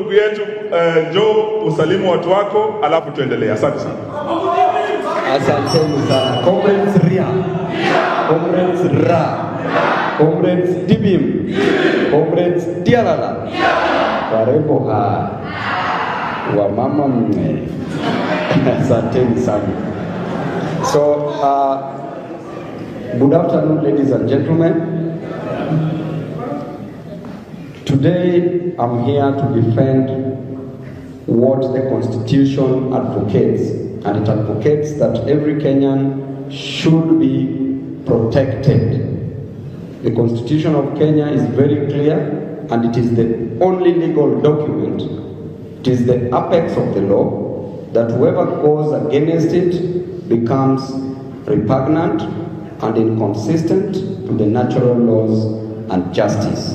ndugu yetu, njoo usalimu watu wako, alafu tuendelee. Asante sana. Asanteni sana. Comrades Ria, Comrades Ra, Comrades Dibim, Comrades Tialala, Karibu ha wa mama mne. Asanteni sana. So, good afternoon, ladies and gentlemen. Today, I'm here to defend what the Constitution advocates, and it advocates that every Kenyan should be protected. The Constitution of Kenya is very clear, and it is the only legal document. It is the apex of the law that whoever goes against it becomes repugnant and inconsistent to the natural laws and justice.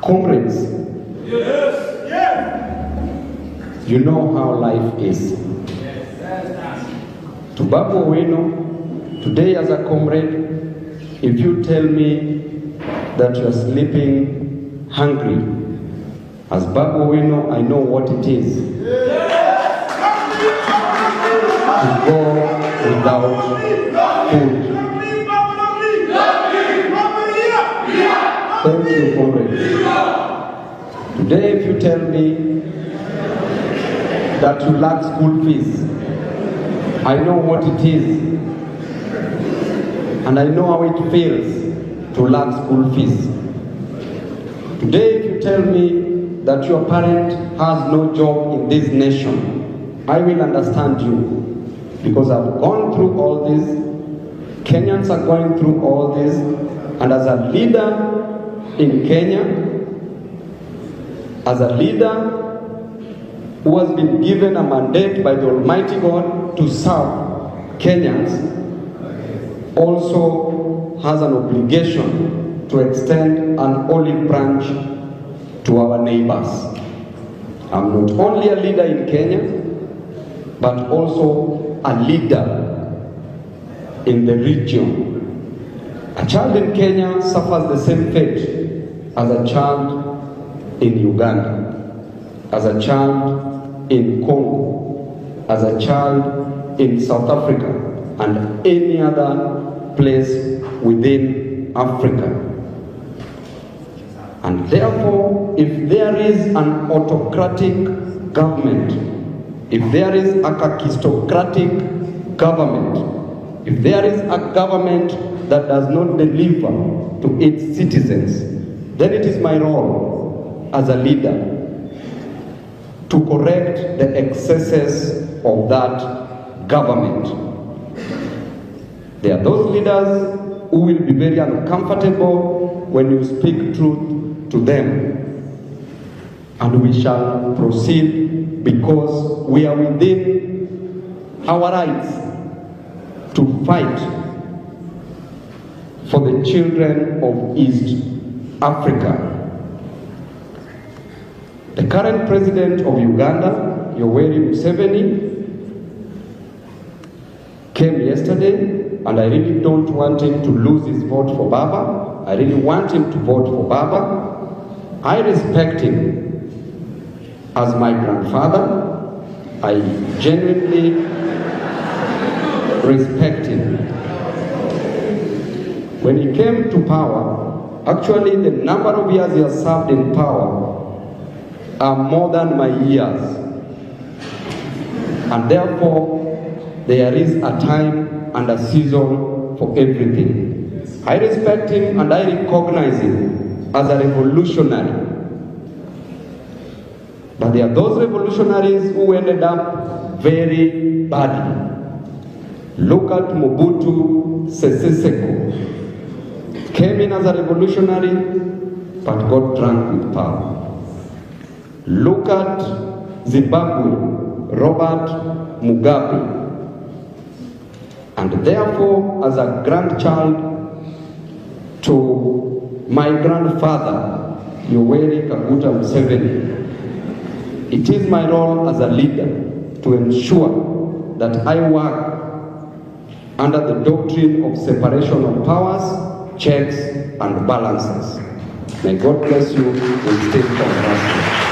Comrades, yes, yes. You know how life is. To Babu Owino, today as a comrade, if you tell me that you are sleeping hungry, as Babu Owino, I know what it is to go without food. Thank you, comrade. Today, if you tell me that you lack school fees, I know what it is, and I know how it feels to lack school fees. Today, if you tell me that your parent has no job in this nation, I will understand you, because I've gone through all this. Kenyans are going through all this, and as a leader in Kenya, as a leader who has been given a mandate by the Almighty God to serve Kenyans, also has an obligation to extend an olive branch to our neighbors. I'm not only a leader in Kenya, but also a leader in the region. A child in Kenya suffers the same fate as a child in Uganda, as a child in Congo, as a child in South Africa, and any other place within Africa. And therefore, if there is an autocratic government, if there is a kakistocratic government, if there is a government that does not deliver to its citizens, then it is my role as a leader to correct the excesses of that government. There are those leaders who will be very uncomfortable when you speak truth to them. And we shall proceed because we are within our rights to fight for the children of East Africa. The current president of Uganda, Yoweri Museveni, came yesterday, and I really don't want him to lose his vote for Baba. I really want him to vote for Baba. I respect him as my grandfather. I genuinely respect him. When he came to power, actually the number of years he has served in power are more than my years. And therefore, there is a time and a season for everything. I respect him and I recognize him as a revolutionary. But there are those revolutionaries who ended up very badly. Look at Mobutu Sese Seko. Came in as a revolutionary, but got drunk with power. Look at Zimbabwe, Robert Mugabe. And therefore, as a grandchild to my grandfather, Yoweri Kaguta Museveni, it is my role as a leader to ensure that I work under the doctrine of separation of powers, checks and balances. May God bless you and stay prosperous.